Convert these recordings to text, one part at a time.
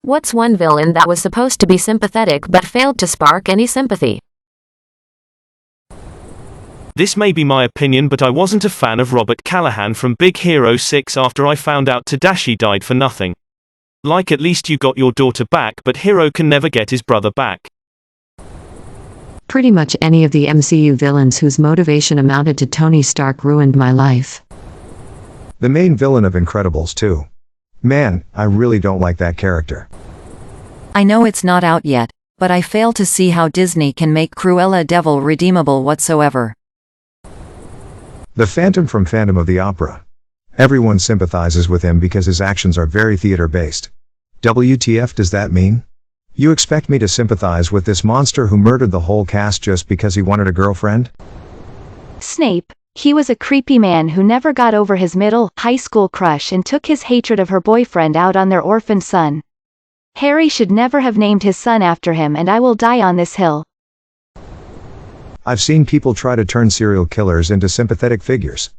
What's one villain that was supposed to be sympathetic but failed to spark any sympathy? This may be my opinion, but I wasn't a fan of Robert Callahan from Big Hero 6 after I found out Tadashi died for nothing. Like, at least you got your daughter back, but Hiro can never get his brother back. Pretty much any of the MCU villains whose motivation amounted to Tony Stark ruined my life. The main villain of Incredibles 2. Man, I really don't like that character. I know it's not out yet, but I fail to see how Disney can make Cruella de Vil redeemable whatsoever. The Phantom from Phantom of the Opera. Everyone sympathizes with him because his actions are very theater-based. WTF does that mean? You expect me to sympathize with this monster who murdered the whole cast just because he wanted a girlfriend? Snape. He was a creepy man who never got over his high school crush and took his hatred of her boyfriend out on their orphan son. Harry should never have named his son after him, and I will die on this hill. I've seen people try to turn serial killers into sympathetic figures.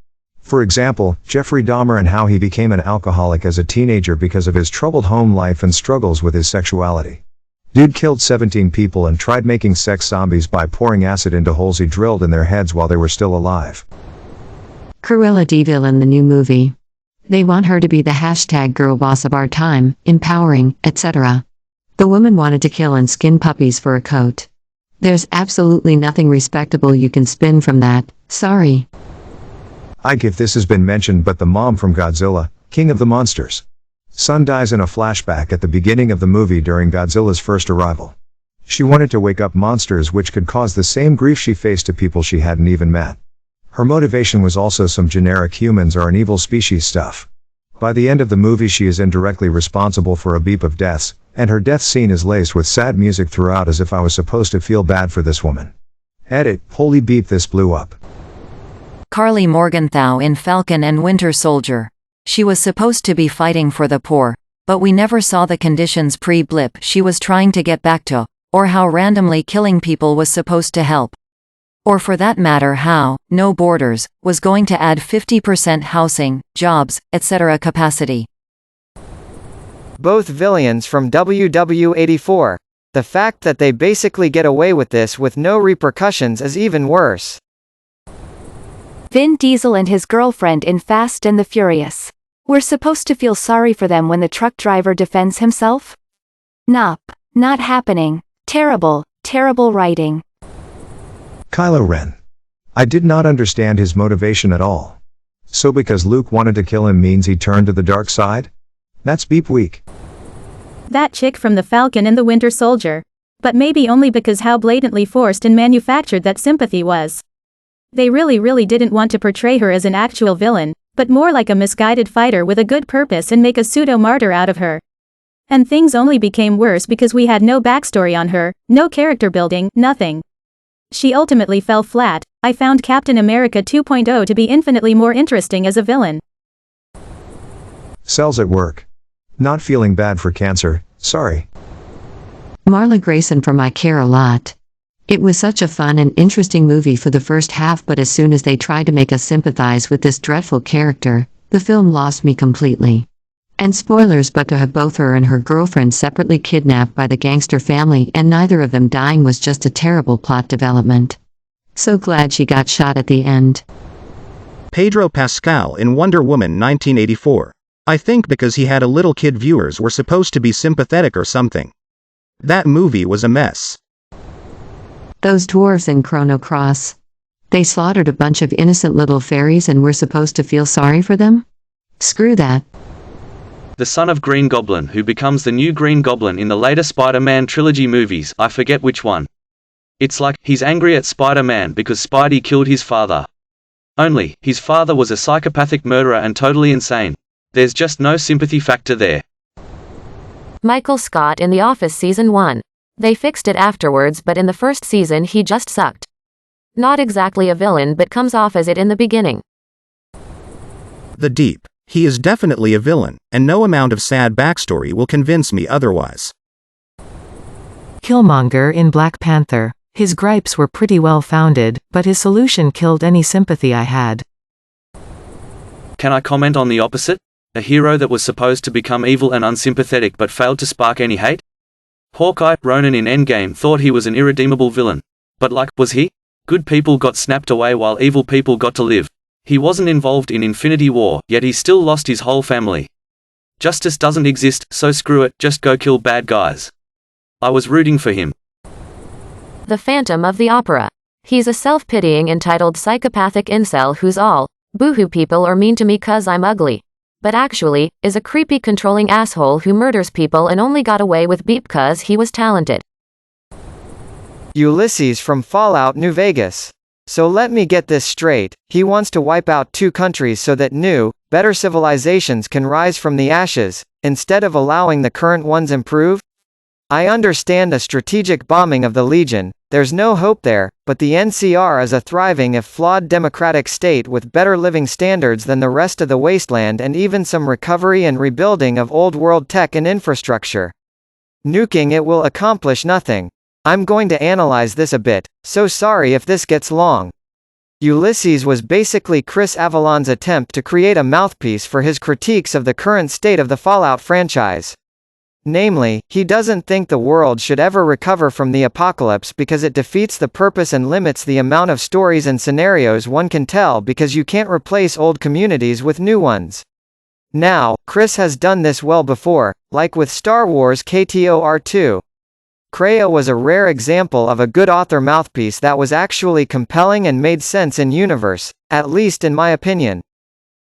For example, Jeffrey Dahmer and how he became an alcoholic as a teenager because of his troubled home life and struggles with his sexuality. Dude killed 17 people and tried making sex zombies by pouring acid into holes he drilled in their heads while they were still alive. Cruella de Vil in the new movie. They want her to be the hashtag girl boss of our time, empowering, etc. The woman wanted to kill and skin puppies for a coat. There's absolutely nothing respectable you can spin from that, sorry. I get this has been mentioned, but the mom from Godzilla, King of the Monsters. Son dies in a flashback at the beginning of the movie during Godzilla's first arrival. She wanted to wake up monsters which could cause the same grief she faced to people she hadn't even met. Her motivation was also some generic humans are an evil species stuff. By the end of the movie she is indirectly responsible for a beep of deaths, and her death scene is laced with sad music throughout as if I was supposed to feel bad for this woman. Edit, holy beep, this blew up. Carly Morgenthau in Falcon and Winter Soldier. She was supposed to be fighting for the poor, but we never saw the conditions pre-blip she was trying to get back to, or how randomly killing people was supposed to help. Or for that matter how, No Borders, was going to add 50% housing, jobs, etc. capacity. Both villains from WW84. The fact that they basically get away with this with no repercussions is even worse. Vin Diesel and his girlfriend in Fast and the Furious. We're supposed to feel sorry for them when the truck driver defends himself? Nope. Not happening. Terrible, terrible writing. Kylo Ren. I did not understand his motivation at all. So because Luke wanted to kill him means he turned to the dark side? That's beep weak. That chick from the Falcon and the Winter Soldier. But maybe only because how blatantly forced and manufactured that sympathy was. They really didn't want to portray her as an actual villain, but more like a misguided fighter with a good purpose and make a pseudo-martyr out of her. And things only became worse because we had no backstory on her, no character building, nothing. She ultimately fell flat. I found Captain America 2.0 to be infinitely more interesting as a villain. Cells at work. Not feeling bad for cancer, sorry. Marla Grayson from I Care a Lot. It was such a fun and interesting movie for the first half, but as soon as they tried to make us sympathize with this dreadful character, the film lost me completely. And spoilers, but to have both her and her girlfriend separately kidnapped by the gangster family and neither of them dying was just a terrible plot development. So glad she got shot at the end. Pedro Pascal in Wonder Woman 1984. I think because he had a little kid viewers were supposed to be sympathetic or something. That movie was a mess. Those dwarves in Chrono Cross. They slaughtered a bunch of innocent little fairies and we're supposed to feel sorry for them? Screw that. The son of Green Goblin who becomes the new Green Goblin in the later Spider-Man trilogy movies, I forget which one. It's like, he's angry at Spider-Man because Spidey killed his father. Only, his father was a psychopathic murderer and totally insane. There's just no sympathy factor there. Michael Scott in The Office Season 1. They fixed it afterwards, but in the first season he just sucked. Not exactly a villain, but comes off as it in the beginning. The Deep. He is definitely a villain, and no amount of sad backstory will convince me otherwise. Killmonger in Black Panther. His gripes were pretty well founded, but his solution killed any sympathy I had. Can I comment on the opposite? A hero that was supposed to become evil and unsympathetic but failed to spark any hate? Hawkeye, Ronan in Endgame thought he was an irredeemable villain. But was he? Good people got snapped away while evil people got to live. He wasn't involved in Infinity War, yet he still lost his whole family. Justice doesn't exist, so screw it, just go kill bad guys. I was rooting for him. The Phantom of the Opera. He's a self-pitying entitled psychopathic incel who's all, boohoo people are mean to me 'cause I'm ugly. But actually, is a creepy controlling asshole who murders people and only got away with beep 'cause he was talented. Ulysses from Fallout New Vegas. So let me get this straight, he wants to wipe out 2 countries so that new, better civilizations can rise from the ashes, instead of allowing the current ones improve? I understand a strategic bombing of the Legion, there's no hope there, but the NCR is a thriving if flawed democratic state with better living standards than the rest of the wasteland and even some recovery and rebuilding of old world tech and infrastructure. Nuking it will accomplish nothing. I'm going to analyze this a bit, so sorry if this gets long. Ulysses was basically Chris Avellon's attempt to create a mouthpiece for his critiques of the current state of the Fallout franchise. Namely, he doesn't think the world should ever recover from the apocalypse because it defeats the purpose and limits the amount of stories and scenarios one can tell because you can't replace old communities with new ones. Now, Chris has done this well before, like with Star Wars KTOR2. Kreia was a rare example of a good author mouthpiece that was actually compelling and made sense in universe, at least in my opinion.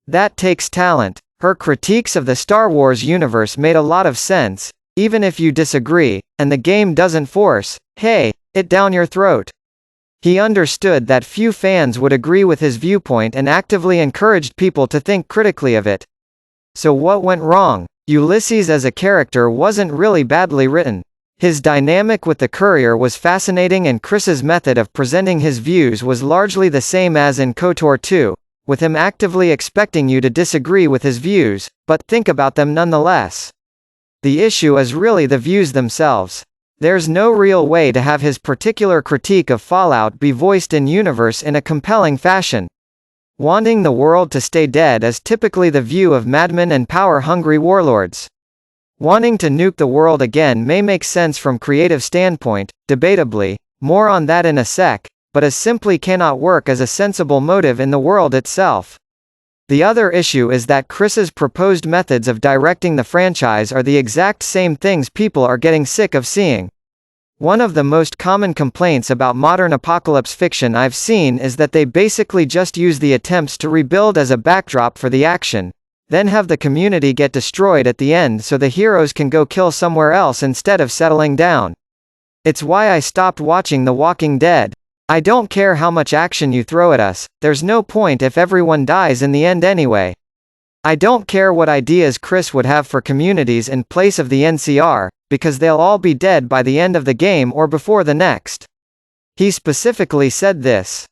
That takes talent. Her critiques of the Star Wars universe made a lot of sense, even if you disagree, and the game doesn't force, hey, it down your throat. He understood that few fans would agree with his viewpoint and actively encouraged people to think critically of it. So what went wrong? Ulysses as a character wasn't really badly written. His dynamic with the courier was fascinating and Chris's method of presenting his views was largely the same as in KOTOR 2. With him actively expecting you to disagree with his views, but think about them nonetheless. The issue is really the views themselves. There's no real way to have his particular critique of Fallout be voiced in universe in a compelling fashion. Wanting the world to stay dead is typically the view of madmen and power-hungry warlords. Wanting to nuke the world again may make sense from creative standpoint, debatably, more on that in a sec, but it simply cannot work as a sensible motive in the world itself. The other issue is that Chris's proposed methods of directing the franchise are the exact same things people are getting sick of seeing. One of the most common complaints about modern apocalypse fiction I've seen is that they basically just use the attempts to rebuild as a backdrop for the action, then have the community get destroyed at the end so the heroes can go kill somewhere else instead of settling down. It's why I stopped watching The Walking Dead. I don't care how much action you throw at us, there's no point if everyone dies in the end anyway. I don't care what ideas Chris would have for communities in place of the NCR, because they'll all be dead by the end of the game or before the next. He specifically said this.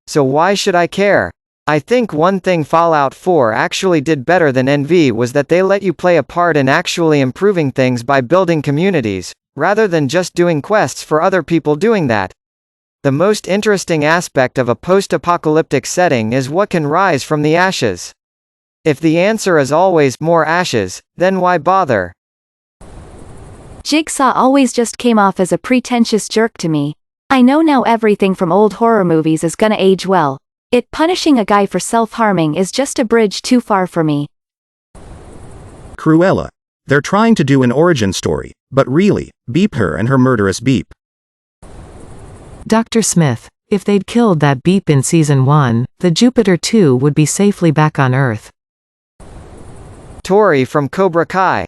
So why should I care? I think one thing Fallout 4 actually did better than NV was that they let you play a part in actually improving things by building communities, rather than just doing quests for other people doing that. The most interesting aspect of a post-apocalyptic setting is what can rise from the ashes. If the answer is always more ashes, then why bother? Jigsaw always just came off as a pretentious jerk to me. I know now everything from old horror movies is gonna age well. It punishing a guy for self-harming is just a bridge too far for me. Cruella. They're trying to do an origin story, but really, beep her and her murderous beep. Dr. Smith, if they'd killed that beep in Season 1, the Jupiter 2 would be safely back on Earth. Tori from Cobra Kai.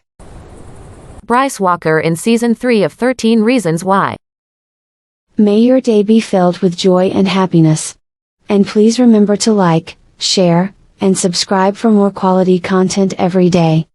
Bryce Walker in Season 3 of 13 Reasons Why. May your day be filled with joy and happiness. And please remember to like, share, and subscribe for more quality content every day.